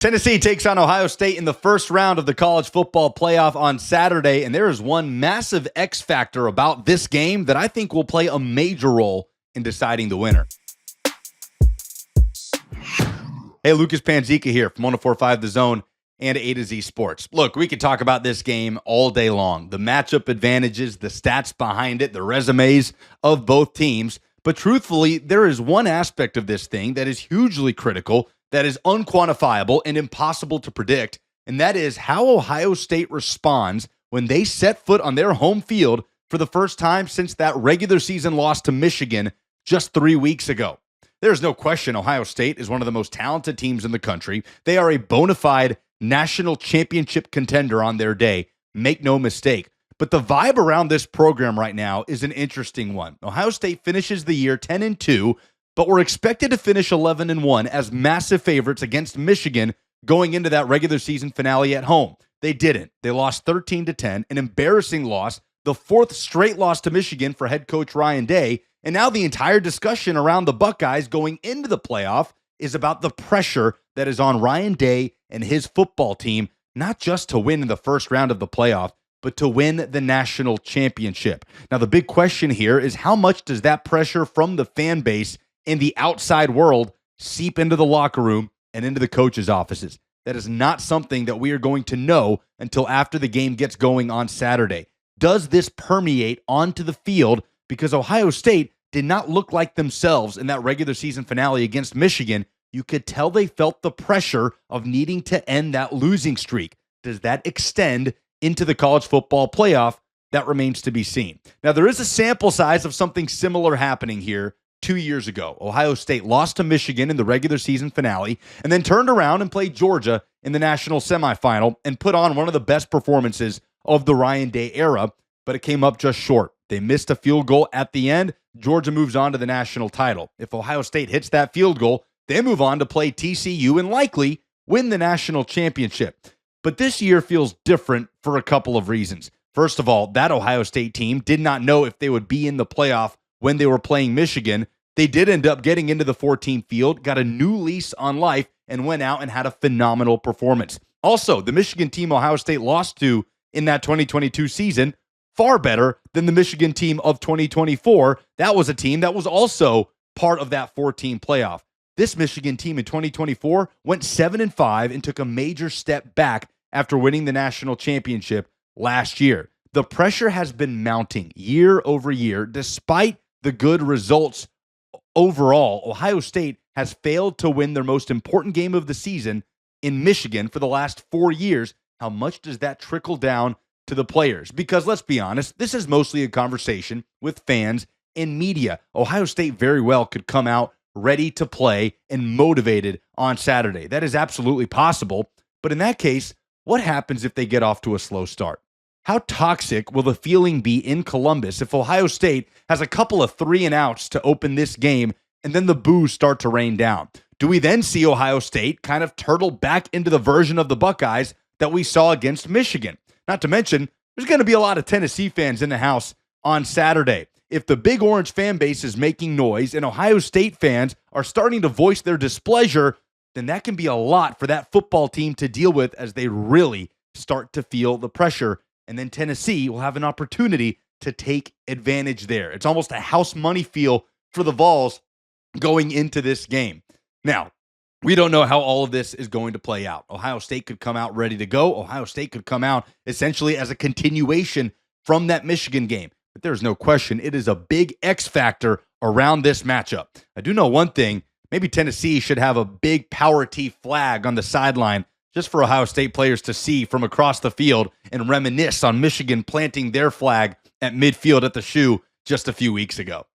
Tennessee takes on Ohio State in the first round of the college football playoff on Saturday, and there is one massive X factor about this game that I think will play a major role in deciding the winner. Hey, Lucas Panzica here from 104.5 The Zone and A to Z Sports. Look, we could talk about this game all day long. The matchup advantages, the stats behind it, the resumes of both teams. But truthfully, there is one aspect of this thing that is hugely critical, that is unquantifiable and impossible to predict, and that is how Ohio State responds when they set foot on their home field for the first time since that regular season loss to Michigan just 3 weeks ago. There's no question Ohio State is one of the most talented teams in the country. They are a bona fide national championship contender on their day. Make no mistake. But the vibe around this program right now is an interesting one. Ohio State finishes the year 10-2, but we're expected to finish 11-1 as massive favorites against Michigan going into that regular season finale at home. They didn't. They lost 13-10, an embarrassing loss, the fourth straight loss to Michigan for head coach Ryan Day. And now the entire discussion around the Buckeyes going into the playoff is about the pressure that is on Ryan Day and his football team, not just to win in the first round of the playoff, but to win the national championship. Now, the big question here is how much does that pressure from the fan base in the outside world seep into the locker room and into the coaches' offices? That is not something that we are going to know until after the game gets going on Saturday. Does this permeate onto the field? Because Ohio State did not look like themselves in that regular season finale against Michigan. You could tell they felt the pressure of needing to end that losing streak. Does that extend into the college football playoff? That remains to be seen. Now, there is a sample size of something similar happening here 2 years ago. Ohio State lost to Michigan in the regular season finale and then turned around and played Georgia in the national semifinal and put on one of the best performances of the Ryan Day era, but it came up just short. They missed a field goal at the end. Georgia moves on to the national title. If Ohio State hits that field goal, they move on to play TCU and likely win the national championship. But this year feels different for a couple of reasons. First of all, that Ohio State team did not know if they would be in the playoff when they were playing Michigan. They did end up getting into the 14 field, got a new lease on life, and went out and had a phenomenal performance. Also, the Michigan team Ohio State lost to in that 2022 season, far better than the Michigan team of 2024. That was a team that was also part of that 14 playoff. This Michigan team in 2024 went 7-5 and took a major step back after winning the national championship last year. The pressure has been mounting year over year. Despite the good results overall, Ohio State has failed to win their most important game of the season in Michigan for the last 4 years. How much does that trickle down to the players? Because let's be honest, this is mostly a conversation with fans and media. Ohio State very well could come out ready to play and motivated on Saturday. That is absolutely possible. But in that case, what happens if they get off to a slow start? How toxic will the feeling be in Columbus if Ohio State has a couple of 3-and-outs to open this game and then the boos start to rain down? Do we then see Ohio State kind of turtle back into the version of the Buckeyes that we saw against Michigan? Not to mention, there's going to be a lot of Tennessee fans in the house on Saturday. If the Big Orange fan base is making noise and Ohio State fans are starting to voice their displeasure, then that can be a lot for that football team to deal with as they really start to feel the pressure. And then Tennessee will have an opportunity to take advantage there. It's almost a house money feel for the Vols going into this game. Now, we don't know how all of this is going to play out. Ohio State could come out ready to go. Ohio State could come out essentially as a continuation from that Michigan game. But there's no question it is a big X factor around this matchup. I do know one thing. Maybe Tennessee should have a big Power T flag on the sideline just for Ohio State players to see from across the field and reminisce on Michigan planting their flag at midfield at the shoe just a few weeks ago.